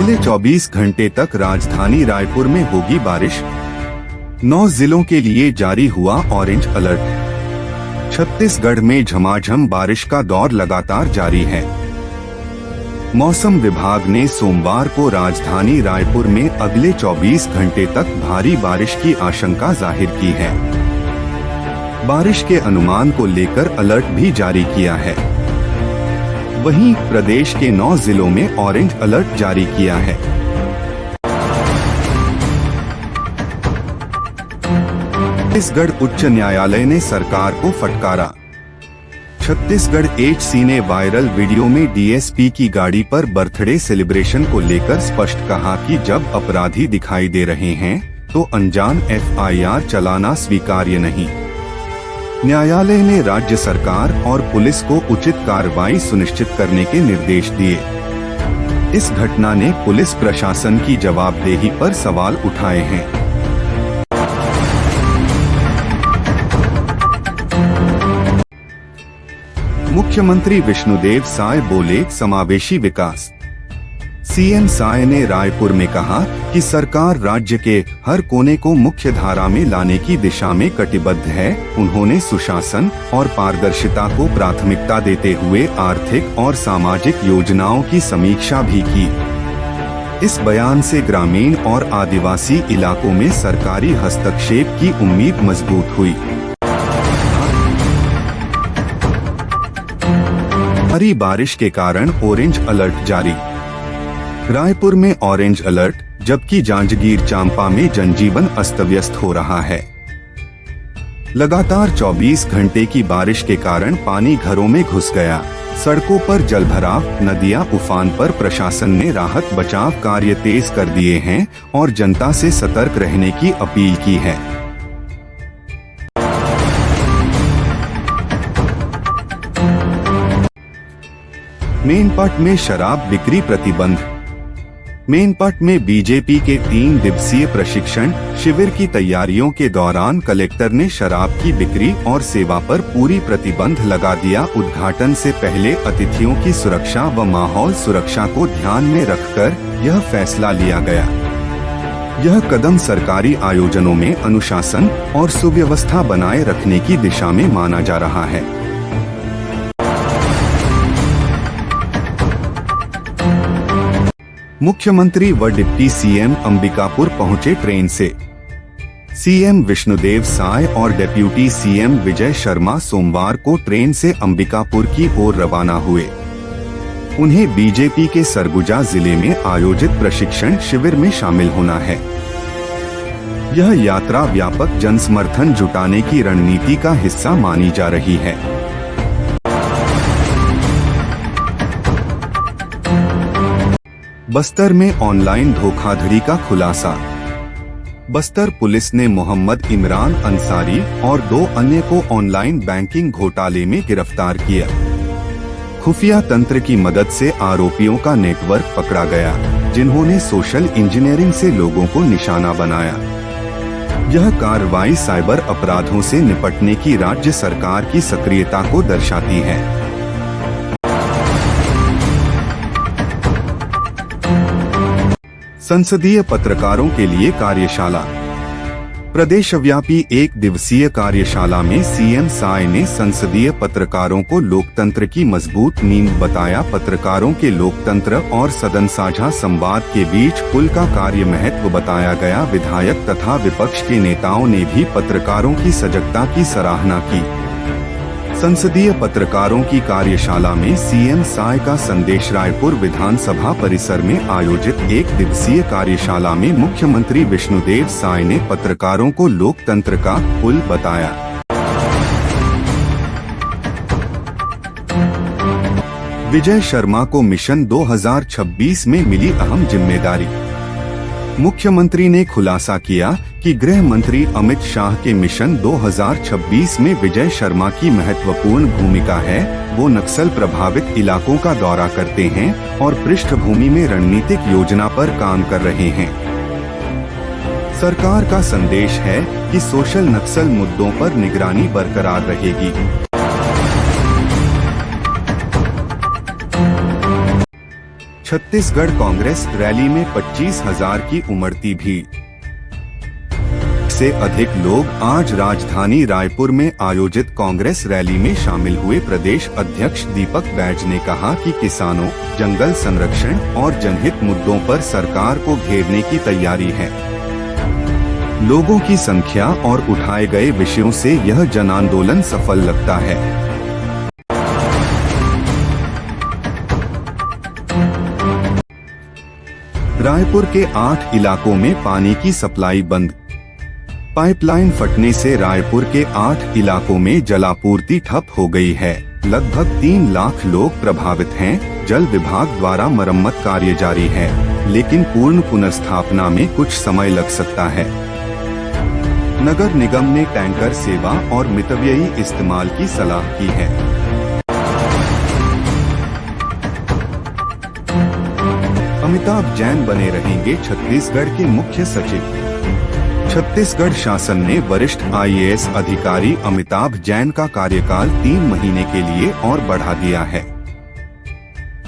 अगले 24 घंटे तक राजधानी रायपुर में होगी बारिश। 9 जिलों के लिए जारी हुआ ऑरेंज अलर्ट। छत्तीसगढ़ में झमाझम बारिश का दौर लगातार जारी है। मौसम विभाग ने सोमवार को राजधानी रायपुर में अगले 24 घंटे तक भारी बारिश की आशंका जाहिर की है। बारिश के अनुमान को लेकर अलर्ट भी जारी किया है। वहीं प्रदेश के 9 जिलों में ऑरेंज अलर्ट जारी किया है। छत्तीसगढ़ उच्च न्यायालय ने सरकार को फटकारा। छत्तीसगढ़ एचसी ने वायरल वीडियो में डीएसपी की गाड़ी पर बर्थडे सेलिब्रेशन को लेकर स्पष्ट कहा कि जब अपराधी दिखाई दे रहे हैं तो अनजान एफआईआर चलाना स्वीकार्य नहीं। न्यायालय ने राज्य सरकार और पुलिस को उचित कार्रवाई सुनिश्चित करने के निर्देश दिए। इस घटना ने पुलिस प्रशासन की जवाबदेही पर सवाल उठाए हैं। मुख्यमंत्री विष्णुदेव साय बोले समावेशी विकास। सीएम साय ने रायपुर में कहा कि सरकार राज्य के हर कोने को मुख्य धारा में लाने की दिशा में कटिबद्ध है। उन्होंने सुशासन और पारदर्शिता को प्राथमिकता देते हुए आर्थिक और सामाजिक योजनाओं की समीक्षा भी की। इस बयान से ग्रामीण और आदिवासी इलाकों में सरकारी हस्तक्षेप की उम्मीद मजबूत हुई। भारी बारिश के कारण ऑरेंज अलर्ट जारी। रायपुर में ऑरेंज अलर्ट, जबकि जांजगीर चांपा में जनजीवन अस्त-व्यस्त हो रहा है। लगातार 24 घंटे की बारिश के कारण पानी घरों में घुस गया। सड़कों पर जलभराव, नदियां उफान पर प्रशासन ने राहत बचाव कार्य तेज कर दिए हैं और जनता से सतर्क रहने की अपील की है। मेनपट में शराब बिक्री प्रतिबंध। मेनपट में बीजेपी के 3 दिवसीय प्रशिक्षण शिविर की तैयारियों के दौरान कलेक्टर ने शराब की बिक्री और सेवा पर पूरी प्रतिबंध लगा दिया। उद्घाटन से पहले अतिथियों की सुरक्षा व माहौल सुरक्षा को ध्यान में रखकर यह फैसला लिया गया। यह कदम सरकारी आयोजनों में अनुशासन और सुव्यवस्था बनाए रखने की दिशा में माना जा रहा है। मुख्यमंत्री व डिप्टी सीएम अंबिकापुर पहुंचे ट्रेन से। सीएम विष्णुदेव साय और डिप्टी सीएम विजय शर्मा सोमवार को ट्रेन से अंबिकापुर की ओर रवाना हुए। उन्हें बीजेपी के सरगुजा जिले में आयोजित प्रशिक्षण शिविर में शामिल होना है। यह यात्रा व्यापक जनसमर्थन जुटाने की रणनीति का हिस्सा मानी जा रही है। बस्तर में ऑनलाइन धोखाधड़ी का खुलासा। बस्तर पुलिस ने मोहम्मद इमरान अंसारी और 2 अन्य को ऑनलाइन बैंकिंग घोटाले में गिरफ्तार किया। खुफिया तंत्र की मदद से आरोपियों का नेटवर्क पकड़ा गया, जिन्होंने सोशल इंजीनियरिंग से लोगों को निशाना बनाया। यह कार्रवाई साइबर अपराधों से निपटने की राज्य सरकार की सक्रियता को दर्शाती है। संसदीय पत्रकारों के लिए कार्यशाला। प्रदेशव्यापी 1 दिवसीय कार्यशाला में सीएम साय ने संसदीय पत्रकारों को लोकतंत्र की मजबूत नींव बताया। पत्रकारों के लोकतंत्र और सदन साझा संवाद के बीच पुल का कार्य महत्व बताया गया। विधायक तथा विपक्ष के नेताओं ने भी पत्रकारों की सजगता की सराहना की। संसदीय पत्रकारों की कार्यशाला में सीएम साय का संदेश। रायपुर विधानसभा परिसर में आयोजित 1 दिवसीय कार्यशाला में मुख्यमंत्री विष्णुदेव साय ने पत्रकारों को लोकतंत्र का पुल बताया। विजय शर्मा को मिशन 2026 में मिली अहम जिम्मेदारी। मुख्यमंत्री ने खुलासा किया कि गृह मंत्री अमित शाह के मिशन 2026 में विजय शर्मा की महत्वपूर्ण भूमिका है। वो नक्सल प्रभावित इलाकों का दौरा करते हैं और पृष्ठभूमि में रणनीतिक योजना पर काम कर रहे हैं। सरकार का संदेश है कि सोशल नक्सल मुद्दों पर निगरानी बरकरार रहेगी। छत्तीसगढ़ कांग्रेस रैली में 25,000 की उमड़ती भीड़ से अधिक लोग आज राजधानी रायपुर में आयोजित कांग्रेस रैली में शामिल हुए। प्रदेश अध्यक्ष दीपक बैज ने कहा कि किसानों, जंगल संरक्षण और जनहित मुद्दों पर सरकार को घेरने की तैयारी है। लोगों की संख्या और उठाए गए विषयों से यह जन आंदोलन सफल लगता है। रायपुर के 8 इलाकों में पानी की सप्लाई बंद। पाइपलाइन फटने से रायपुर के 8 इलाकों में जलापूर्ति ठप हो गई है। लगभग 3 लाख लोग प्रभावित हैं। जल विभाग द्वारा मरम्मत कार्य जारी है, लेकिन पूर्ण पुनर्स्थापना में कुछ समय लग सकता है। नगर निगम ने टैंकर सेवा और मितव्ययी इस्तेमाल की सलाह की है। अमिताभ जैन बने रहेंगे छत्तीसगढ़ के मुख्य सचिव। छत्तीसगढ़ शासन ने वरिष्ठ IAS अधिकारी अमिताभ जैन का कार्यकाल 3 महीने के लिए और बढ़ा दिया है।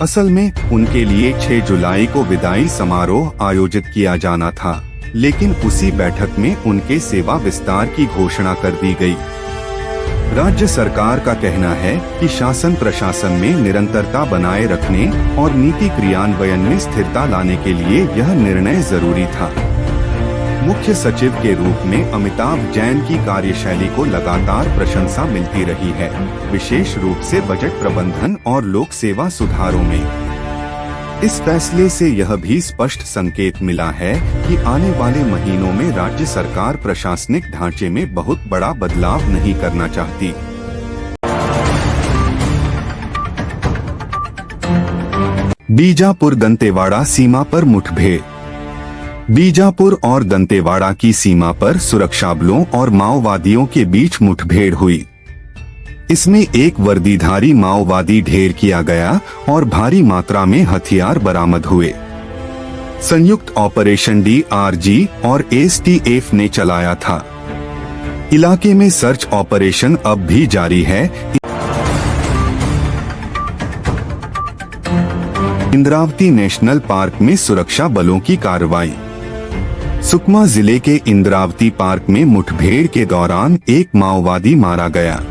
असल में उनके लिए 6 जुलाई को विदाई समारोह आयोजित किया जाना था, लेकिन उसी बैठक में उनके सेवा विस्तार की घोषणा कर दी गई। राज्य सरकार का कहना है कि शासन प्रशासन में निरंतरता बनाए रखने और नीति क्रियान्वयन में स्थिरता लाने के लिए यह निर्णय जरूरी था। मुख्य सचिव के रूप में अमिताभ जैन की कार्यशैली को लगातार प्रशंसा मिलती रही है, विशेष रूप से बजट प्रबंधन और लोक सेवा सुधारों में। इस फैसले से यह भी स्पष्ट संकेत मिला है कि आने वाले महीनों में राज्य सरकार प्रशासनिक ढांचे में बहुत बड़ा बदलाव नहीं करना चाहती। बीजापुर दंतेवाड़ा सीमा पर मुठभेड़। बीजापुर और दंतेवाड़ा की सीमा पर सुरक्षा बलों और माओवादियों के बीच मुठभेड़ हुई। इसमें एक वर्दीधारी माओवादी ढेर किया गया और भारी मात्रा में हथियार बरामद हुए। संयुक्त ऑपरेशन DRG और STF ने चलाया था। इलाके में सर्च ऑपरेशन अब भी जारी है। इंद्रावती नेशनल पार्क में सुरक्षा बलों की कार्रवाई। सुकमा जिले के इंद्रावती पार्क में मुठभेड़ के दौरान एक माओवादी मारा गया।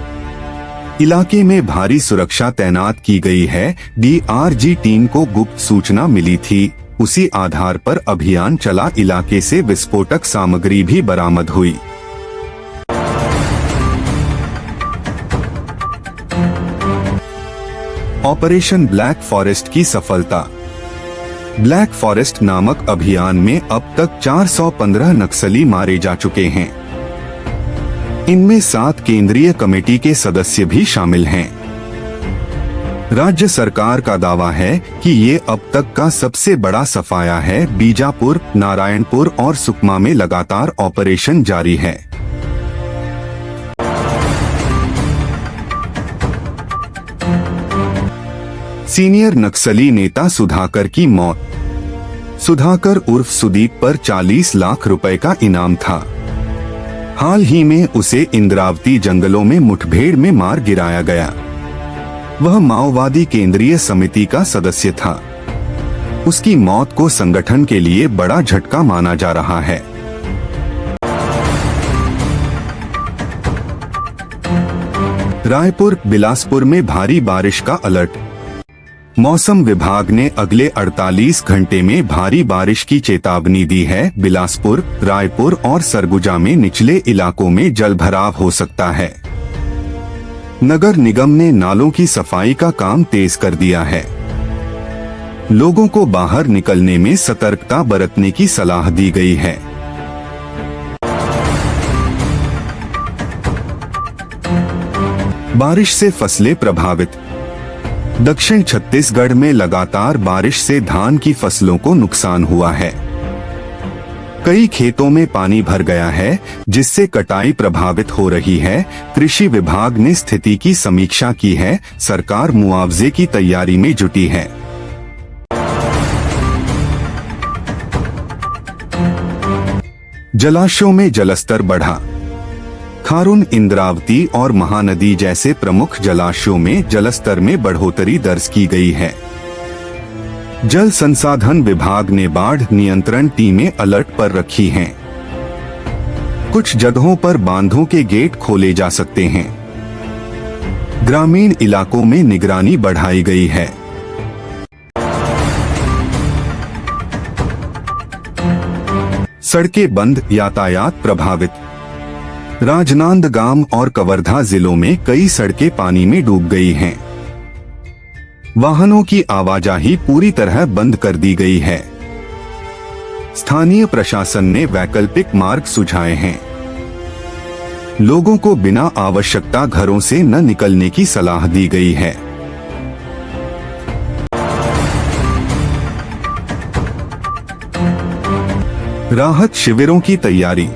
इलाके में भारी सुरक्षा तैनात की गई है। DRG टीम को गुप्त सूचना मिली थी, उसी आधार पर अभियान चला। इलाके से विस्फोटक सामग्री भी बरामद हुई। ऑपरेशन ब्लैक फॉरेस्ट की सफलता। ब्लैक फॉरेस्ट नामक अभियान में अब तक 415 नक्सली मारे जा चुके हैं। इनमें 7 केंद्रीय कमेटी के सदस्य भी शामिल हैं। राज्य सरकार का दावा है कि ये अब तक का सबसे बड़ा सफाया है। बीजापुर, नारायणपुर और सुकमा में लगातार ऑपरेशन जारी है। सीनियर नक्सली नेता सुधाकर की मौत। सुधाकर उर्फ सुदीप पर 40 लाख रुपए का इनाम था। हाल ही में उसे इंद्रावती जंगलों में मुठभेड़ में मार गिराया गया। वह माओवादी केंद्रीय समिति का सदस्य था। उसकी मौत को संगठन के लिए बड़ा झटका माना जा रहा है। रायपुर, बिलासपुर में भारी बारिश का अलर्ट। मौसम विभाग ने अगले 48 घंटे में भारी बारिश की चेतावनी दी है। बिलासपुर, रायपुर और सरगुजा में निचले इलाकों में जलभराव हो सकता है। नगर निगम ने नालों की सफाई का काम तेज कर दिया है। लोगों को बाहर निकलने में सतर्कता बरतने की सलाह दी गई है। बारिश से फसलें प्रभावित। दक्षिण छत्तीसगढ़ में लगातार बारिश से धान की फसलों को नुकसान हुआ है। कई खेतों में पानी भर गया है, जिससे कटाई प्रभावित हो रही है। कृषि विभाग ने स्थिति की समीक्षा की है। सरकार मुआवजे की तैयारी में जुटी है। जलाशयों में जलस्तर बढ़ा। खारून, इंद्रावती और महानदी जैसे प्रमुख जलाशयों में जलस्तर में बढ़ोतरी दर्ज की गई है। जल संसाधन विभाग ने बाढ़ नियंत्रण टीमें अलर्ट पर रखी हैं। कुछ जगहों पर बांधों के गेट खोले जा सकते हैं। ग्रामीण इलाकों में निगरानी बढ़ाई गई है। सड़कें बंद, यातायात प्रभावित। राजनांदगांव और कवर्धा जिलों में कई सड़कें पानी में डूब गई हैं। वाहनों की आवाजाही पूरी तरह बंद कर दी गई है। स्थानीय प्रशासन ने वैकल्पिक मार्ग सुझाए हैं। लोगों को बिना आवश्यकता घरों से न निकलने की सलाह दी गई है। राहत शिविरों की तैयारी।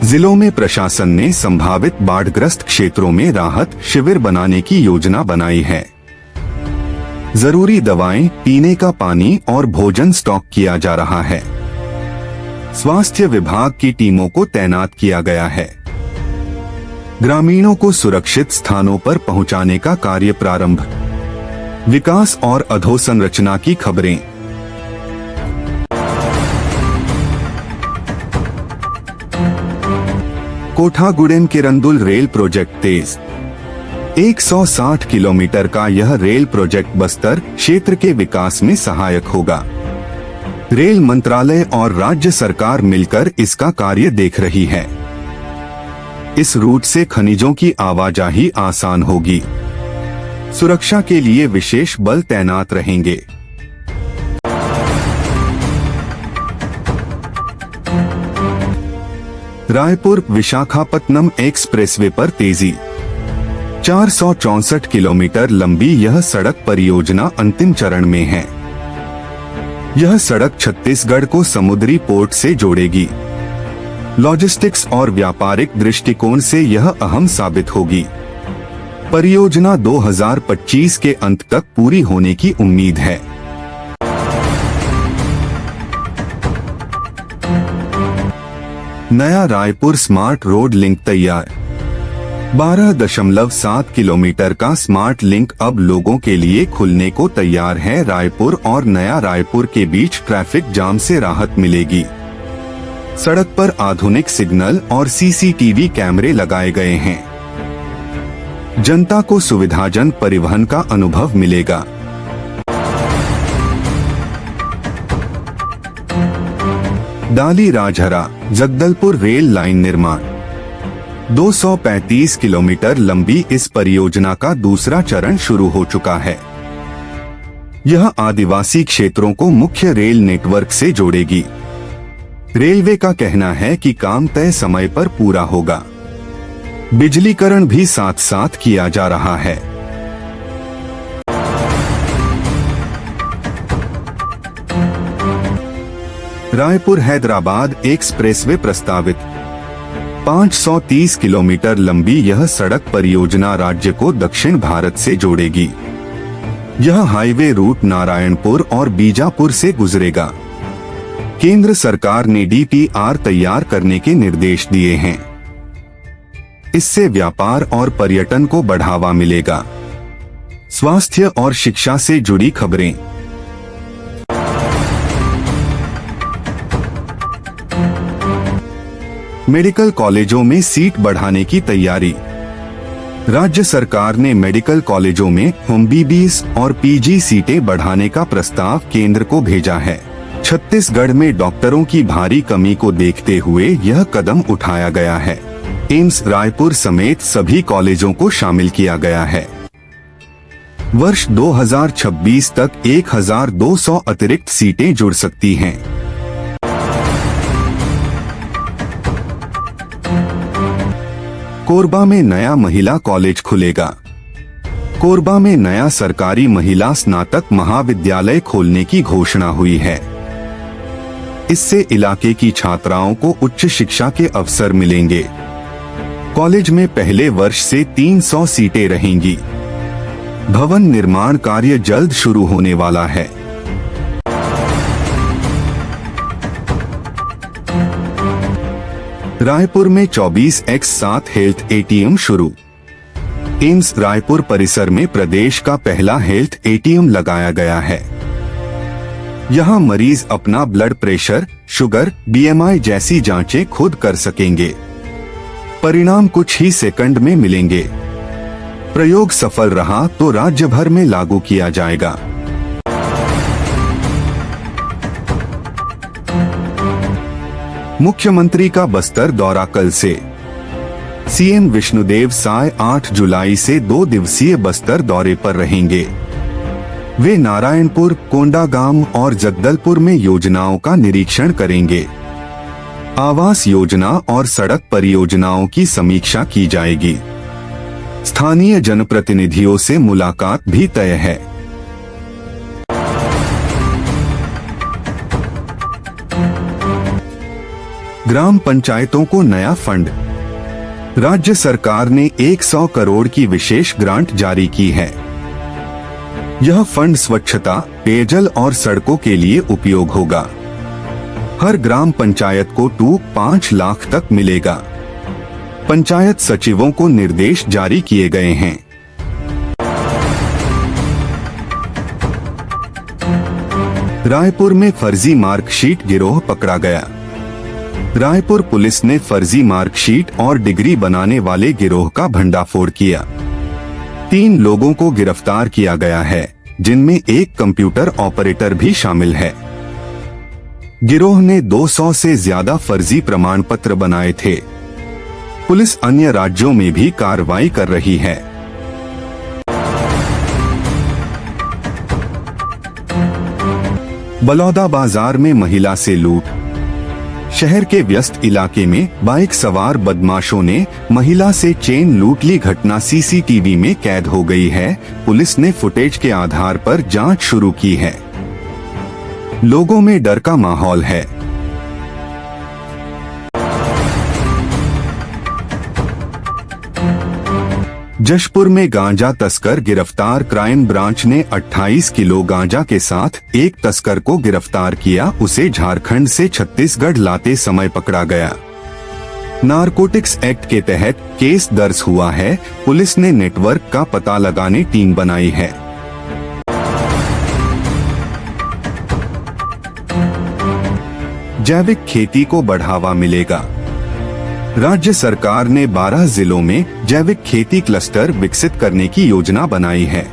जिलों में प्रशासन ने संभावित बाढ़ग्रस्त क्षेत्रों में राहत शिविर बनाने की योजना बनाई है। जरूरी दवाएं, पीने का पानी और भोजन स्टॉक किया जा रहा है। स्वास्थ्य विभाग की टीमों को तैनात किया गया है। ग्रामीणों को सुरक्षित स्थानों पर पहुंचाने का कार्य प्रारंभ। विकास और अधोसंरचना की खबरें। कोठागुडेम किरंदुल रेल प्रोजेक्ट तेज। 160 किलोमीटर का यह रेल प्रोजेक्ट बस्तर क्षेत्र के विकास में सहायक होगा। रेल मंत्रालय और राज्य सरकार मिलकर इसका कार्य देख रही है। इस रूट से खनिजों की आवाजाही आसान होगी। सुरक्षा के लिए विशेष बल तैनात रहेंगे। रायपुर विशाखापत्तनम एक्सप्रेसवे पर तेजी। 464 किलोमीटर लंबी यह सड़क परियोजना अंतिम चरण में है। यह सड़क छत्तीसगढ़ को समुद्री पोर्ट से जोड़ेगी। लॉजिस्टिक्स और व्यापारिक दृष्टिकोण से यह अहम साबित होगी। परियोजना 2025 के अंत तक पूरी होने की उम्मीद है। नया रायपुर स्मार्ट रोड लिंक तैयार। 12.7 किलोमीटर का स्मार्ट लिंक अब लोगों के लिए खुलने को तैयार है। रायपुर और नया रायपुर के बीच ट्रैफिक जाम से राहत मिलेगी। सड़क पर आधुनिक सिग्नल और सीसीटीवी कैमरे लगाए गए हैं। जनता को सुविधाजनक परिवहन का अनुभव मिलेगा। डाली राजहरा जगदलपुर रेल लाइन निर्माण। 235 किलोमीटर लंबी इस परियोजना का दूसरा चरण शुरू हो चुका है। यह आदिवासी क्षेत्रों को मुख्य रेल नेटवर्क से जोड़ेगी। रेलवे का कहना है कि काम तय समय पर पूरा होगा। बिजलीकरण भी साथ साथ किया जा रहा है। रायपुर हैदराबाद एक्सप्रेसवे प्रस्तावित। 530 किलोमीटर लंबी यह सड़क परियोजना राज्य को दक्षिण भारत से जोड़ेगी। यह हाईवे रूट नारायणपुर और बीजापुर से गुजरेगा। केंद्र सरकार ने डीपीआर तैयार करने के निर्देश दिए हैं। इससे व्यापार और पर्यटन को बढ़ावा मिलेगा। स्वास्थ्य और शिक्षा से जुड़ी खबरें। मेडिकल कॉलेजों में सीट बढ़ाने की तैयारी। राज्य सरकार ने मेडिकल कॉलेजों में एमबीबीएस और पीजी सीटें बढ़ाने का प्रस्ताव केंद्र को भेजा है। छत्तीसगढ़ में डॉक्टरों की भारी कमी को देखते हुए यह कदम उठाया गया है। एम्स रायपुर समेत सभी कॉलेजों को शामिल किया गया है। वर्ष 2026 तक 1200 अतिरिक्त सीटें जुड़ सकती हैं। कोरबा में नया महिला कॉलेज खुलेगा। कोरबा में नया सरकारी महिला स्नातक महाविद्यालय खोलने की घोषणा हुई है। इससे इलाके की छात्राओं को उच्च शिक्षा के अवसर मिलेंगे। कॉलेज में पहले वर्ष से 300 सीटें रहेंगी। भवन निर्माण कार्य जल्द शुरू होने वाला है। रायपुर में 24x7 हेल्थ एटीएम शुरू। एम्स रायपुर परिसर में प्रदेश का पहला हेल्थ एटीएम लगाया गया है। यहाँ मरीज अपना ब्लड प्रेशर, शुगर, BMI जैसी जांचें खुद कर सकेंगे। परिणाम कुछ ही सेकंड में मिलेंगे। प्रयोग सफल रहा तो राज्य भर में लागू किया जाएगा। मुख्यमंत्री का बस्तर दौरा कल से। सीएम विष्णुदेव साय 8 जुलाई से 2 दिवसीय बस्तर दौरे पर रहेंगे। वे नारायणपुर, कोंडागांव और जगदलपुर में योजनाओं का निरीक्षण करेंगे। आवास योजना और सड़क परियोजनाओं की समीक्षा की जाएगी। स्थानीय जनप्रतिनिधियों से मुलाकात भी तय है। ग्राम पंचायतों को नया फंड। राज्य सरकार ने 100 करोड़ की विशेष ग्रांट जारी की है। यह फंड स्वच्छता, पेयजल और सड़कों के लिए उपयोग होगा। हर ग्राम पंचायत को 5 लाख तक मिलेगा। पंचायत सचिवों को निर्देश जारी किए गए हैं। रायपुर में फर्जी मार्कशीट गिरोह पकड़ा गया। रायपुर पुलिस ने फर्जी मार्कशीट और डिग्री बनाने वाले गिरोह का भंडाफोड़ किया। 3 लोगों को गिरफ्तार किया गया है, जिनमें एक कंप्यूटर ऑपरेटर भी शामिल है। गिरोह ने 200 से ज्यादा फर्जी प्रमाण पत्र बनाए थे। पुलिस अन्य राज्यों में भी कार्रवाई कर रही है। बलौदा बाजार में महिला से लूट। शहर के व्यस्त इलाके में बाइक सवार बदमाशों ने महिला से चेन लूट ली। घटना सीसीटीवी में कैद हो गई है। पुलिस ने फुटेज के आधार पर जांच शुरू की है। लोगों में डर का माहौल है। जशपुर में गांजा तस्कर गिरफ्तार। क्राइम ब्रांच ने 28 किलो गांजा के साथ एक तस्कर को गिरफ्तार किया। उसे झारखंड से छत्तीसगढ़ लाते समय पकड़ा गया। नारकोटिक्स एक्ट के तहत केस दर्ज हुआ है। पुलिस ने नेटवर्क का पता लगाने टीम बनाई है। जैविक खेती को बढ़ावा मिलेगा। राज्य सरकार ने 12 जिलों में जैविक खेती क्लस्टर विकसित करने की योजना बनाई है।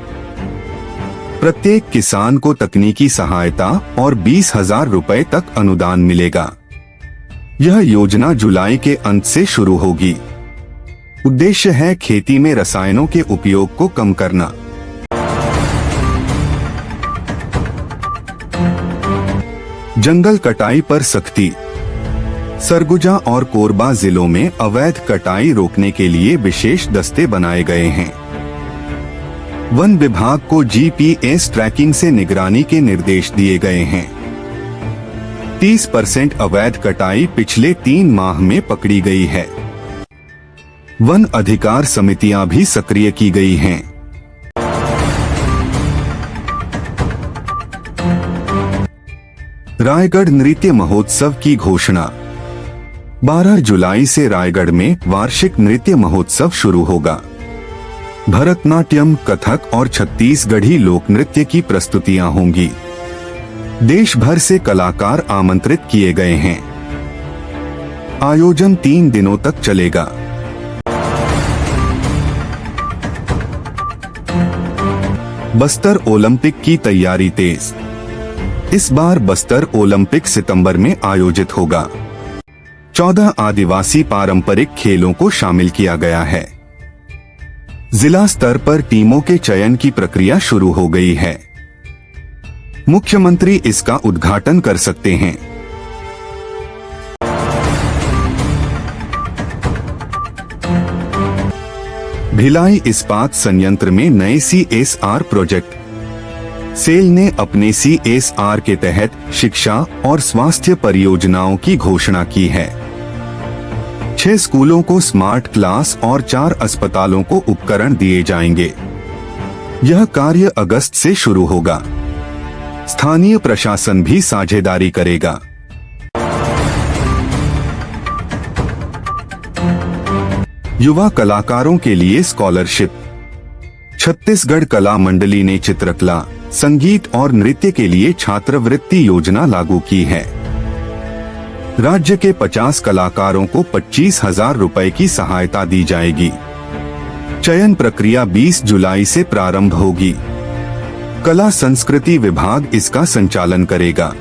प्रत्येक किसान को तकनीकी सहायता और 20,000 रुपए तक अनुदान मिलेगा। यह योजना जुलाई के अंत से शुरू होगी। उद्देश्य है खेती में रसायनों के उपयोग को कम करना। जंगल कटाई पर सख्ती। सरगुजा और कोरबा जिलों में अवैध कटाई रोकने के लिए विशेष दस्ते बनाए गए हैं। वन विभाग को GPS ट्रैकिंग से निगरानी के निर्देश दिए गए हैं। 30% अवैध कटाई पिछले 3 माह में पकड़ी गई है। वन अधिकार समितियां भी सक्रिय की गई हैं। रायगढ़ नृत्य महोत्सव की घोषणा। 12 जुलाई से रायगढ़ में वार्षिक नृत्य महोत्सव शुरू होगा। भरतनाट्यम, कथक और छत्तीसगढ़ी लोक नृत्य की प्रस्तुतियां होंगी। देश भर से कलाकार आमंत्रित किए गए हैं। आयोजन 3 दिनों तक चलेगा। बस्तर ओलंपिक की तैयारी तेज। इस बार बस्तर ओलंपिक सितंबर में आयोजित होगा। 14 आदिवासी पारंपरिक खेलों को शामिल किया गया है। जिला स्तर पर टीमों के चयन की प्रक्रिया शुरू हो गई है। मुख्यमंत्री इसका उद्घाटन कर सकते हैं। भिलाई इस्पात संयंत्र में नए CSR प्रोजेक्ट। सेल ने अपने CSR के तहत शिक्षा और स्वास्थ्य परियोजनाओं की घोषणा की है। 6 स्कूलों को स्मार्ट क्लास और 4 अस्पतालों को उपकरण दिए जाएंगे। यह कार्य अगस्त से शुरू होगा। स्थानीय प्रशासन भी साझेदारी करेगा। युवा कलाकारों के लिए स्कॉलरशिप। छत्तीसगढ़ कला मंडली ने चित्रकला, संगीत और नृत्य के लिए छात्रवृत्ति योजना लागू की है। राज्य के 50 कलाकारों को 25,000 रुपए की सहायता दी जाएगी। चयन प्रक्रिया 20 जुलाई से प्रारंभ होगी। कला संस्कृति विभाग इसका संचालन करेगा।